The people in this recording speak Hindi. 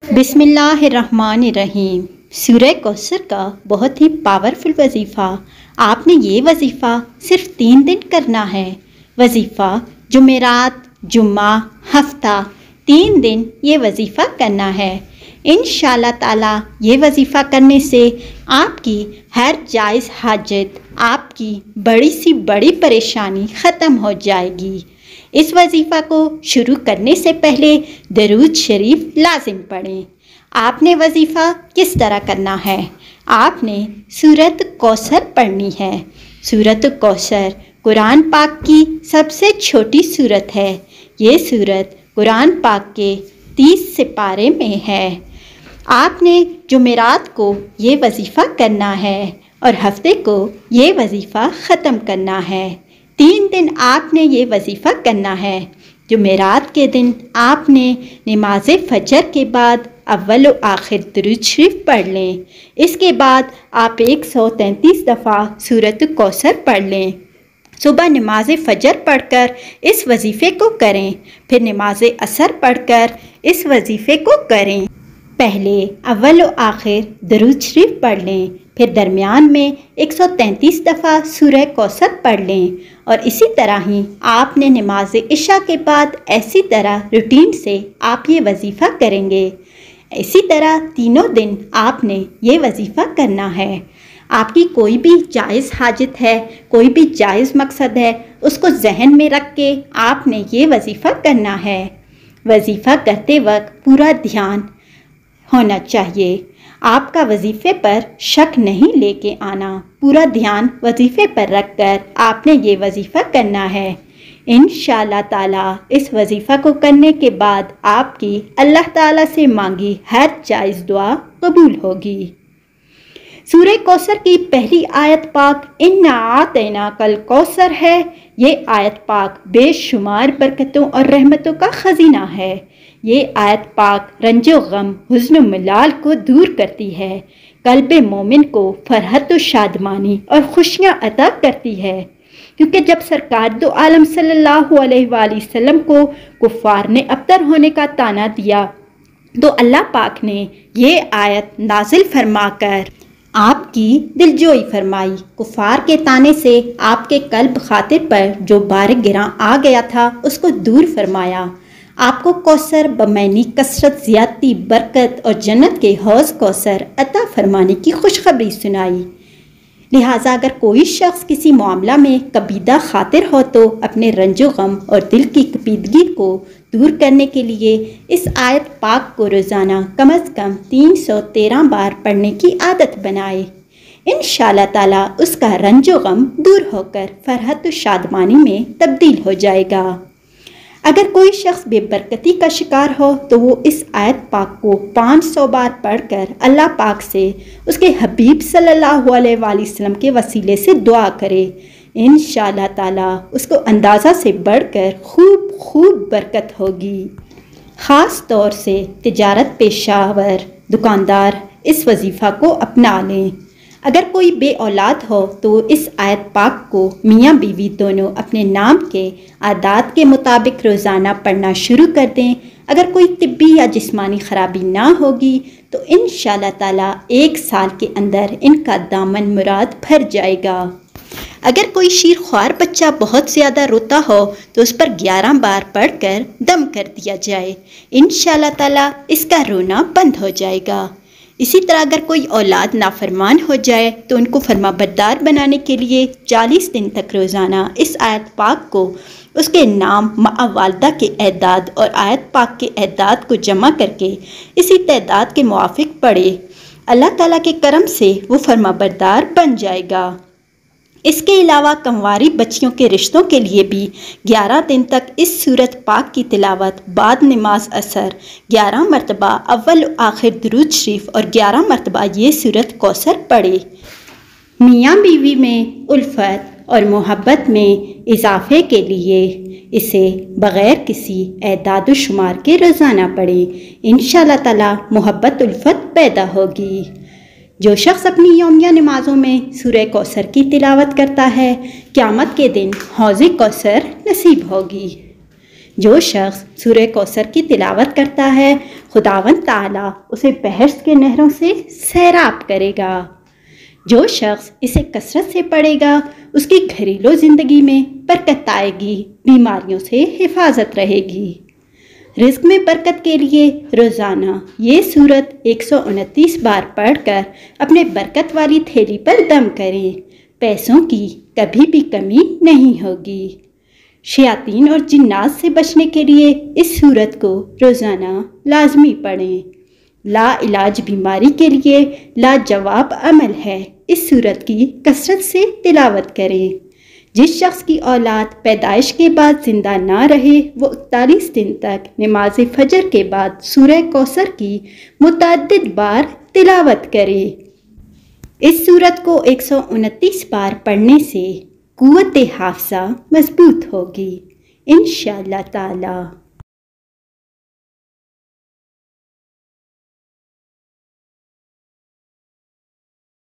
बिस्मिल्लाहिर्रहमानिर्रहीम। सूरह कौसर का बहुत ही पावरफुल वजीफ़ा। आपने ये वजीफ़ा सिर्फ 3 दिन करना है। वजीफ़ा जुमेरात, जुम्मा, हफ्ता 3 दिन ये वजीफ़ा करना है। इंशाअल्लाह ताला ये वजीफ़ा करने से आपकी हर जायज़ हाजत, आपकी बड़ी सी बड़ी परेशानी ख़त्म हो जाएगी। इस वजीफ़ा को शुरू करने से पहले दरूद शरीफ लाजिम पढ़ें। आपने वजीफ़ा किस तरह करना है? आपने सूरत कौसर पढ़नी है। सूरत कौसर कुरान पाक की सबसे छोटी सूरत है। ये सूरत कुरान पाक के 30 सिपारे में है। आपने जुमेरात को ये वजीफ़ा करना है और हफ्ते को ये वजीफ़ा ख़त्म करना है। 3 दिन आपने ये वजीफ़ा करना है। जुमेरात के दिन आपने नमाज फ़जर के बाद अव्वल व आखिर दुरूद शरीफ पढ़ लें। इसके बाद आप 133 दफ़ा सूरत कौसर पढ़ लें। सुबह नमाज फ़जर पढ़कर इस वजीफ़े को करें, फिर नमाज असर पढ़कर इस वजीफ़े को करें। पहले अव्वल व आखिर दुरूद शरीफ पढ़ लें, फिर दरमियान में 133 दफ़ा सूरह कौसर पढ़ लें और इसी तरह ही आपने नमाज इशा के बाद ऐसी तरह रूटीन से आप ये वजीफ़ा करेंगे। इसी तरह तीनों दिन आपने ये वजीफ़ा करना है। आपकी कोई भी जायज़ हाजत है, कोई भी जायज़ मकसद है, उसको जहन में रख के आपने ये वजीफ़ा करना है। वजीफ़ा करते वक्त पूरा ध्यान होना चाहिए। आपका वजीफ़े पर शक नहीं लेके आना, पूरा ध्यान वजीफ़े पर रखकर आपने ये वजीफ़ा करना है। इंशाअल्लाह ताला इस वजीफ़ा को करने के बाद आपकी अल्लाह ताला से मांगी हर जायज़ दुआ कबूल होगी। सूरह कौसर की पहली आयत पाक इन्ना आतैना कल कौसर है। ये आयत पाक बेशुमार बरकतों और रहमतों का ख़ज़ीना है। ये आयत पाक रंजो गम, हुज़्न मलाल को दूर करती है। कल्बे मोमिन को फरहत व शादमानी और खुशियाँ अता करती है, क्योंकि जब सरकार दो आलम सल्लल्लाहु अलैहि वसल्लम को कुफ़ार ने अबतर होने का ताना दिया तो अल्लाह पाक ने ये आयत नाजिल फरमाकर आपकी दिलजोई फरमाई। कुफार के ताने से आपके कल्ब खातिर पर जो बारिक गिरा आ गया था उसको दूर फरमाया। आपको कौसर बमैनी कसरत, ज़ियादती, बरकत और जन्नत के हौज़ कौसर अता फरमाने की खुशखबरी सुनाई। लिहाजा अगर कोई शख्स किसी मामला में कबीदा खातिर हो तो अपने रंजो गम और दिल की कपीदगी को दूर करने के लिए इस आयत पाक को रोज़ाना कम अज़ कम 313 बार पढ़ने की आदत बनाए। इंशाअल्लाह ताला उसका रंजो गम दूर होकर फरहत व शादमानी में तब्दील हो जाएगा। अगर कोई शख्स बेबरकती का शिकार हो तो वो इस आयत पाक को 500 बार पढ़कर अल्लाह पाक से उसके हबीब सल्लल्लाहु अलैहि वसल्लम के वसीले से दुआ करे। इंशाअल्लाह ताला उसको अंदाज़ा से बढ़कर खूब बरकत होगी। ख़ास तौर से तिजारत पेशावर दुकानदार इस वजीफ़ा को अपना लें। अगर कोई बे औलाद हो तो इस आयत पाक को मियाँ बीवी दोनों अपने नाम के आदात के मुताबिक रोज़ाना पढ़ना शुरू कर दें। अगर कोई तिब्बी या जिस्मानी ख़राबी ना होगी तो इंशाअल्लाह ताला 1 साल के अंदर इनका दामन मुराद भर जाएगा। अगर कोई शीर ख्वार बच्चा बहुत ज़्यादा रोता हो तो उस पर 11 बार पढ़कर दम कर दिया जाए। इंशाअल्लाह ताला इसका रोना बंद हो जाएगा। इसी तरह अगर कोई औलाद नाफरमान हो जाए तो उनको फरमाबरदार बनाने के लिए 40 दिन तक रोज़ाना इस आयत पाक को उसके नाम माँ वालदा के एदाद और आयत पाक के एदाद को जमा करके इसी तादाद के मुआफिक पढ़े। अल्लाह ताला के करम से वो फरमाबरदार बन जाएगा। इसके अलावा कंवारी बच्चियों के रिश्तों के लिए भी 11 दिन तक इस सूरत पाक की तिलावत बाद नमाज असर 11 मरतबा अव्वल आखिर दुरूद शरीफ और 11 मरतबा ये सूरत कौसर पढ़े। मियाँ बीवी में उल्फत और मोहब्बत में इजाफे के लिए इसे बग़ैर किसी एदाद शुमार के रोज़ाना पढ़े। इंशाअल्लाह ताला मोहब्बत उल्फत पैदा होगी। जो शख्स अपनी यौमिया नमाज़ों में सूरह कौसर की तिलावत करता है क़यामत के दिन हौज़ कौसर नसीब होगी। जो शख्स सूरह कौसर की तिलावत करता है, खुदावंद ताला उसे बहश्त के नहरों से सैराब करेगा। जो शख्स इसे कसरत से पढ़ेगा, उसकी घरेलू ज़िंदगी में बरकत आएगी, बीमारियों से हिफाजत रहेगी। रिज़्क में बरकत के लिए रोज़ाना ये सूरत 129 बार पढ़कर अपने बरकत वाली थैली पर दम करें। पैसों की कभी भी कमी नहीं होगी। शयातीन और जिन्नात से बचने के लिए इस सूरत को रोज़ाना लाजमी पढ़ें। ला इलाज बीमारी के लिए लाजवाब अमल है। इस सूरत की कसरत से तिलावत करें। जिस शख्स की औलाद पैदाइश के बाद ज़िंदा ना रहे, वो 41 दिन तक नमाज फजर के बाद सूरह कौसर की मुतअद्दिद बार तिलावत करे। इस सूरत को 129 बार पढ़ने से कुव्वत हाफ़िज़ा मजबूत होगी इंशाअल्लाह ताला।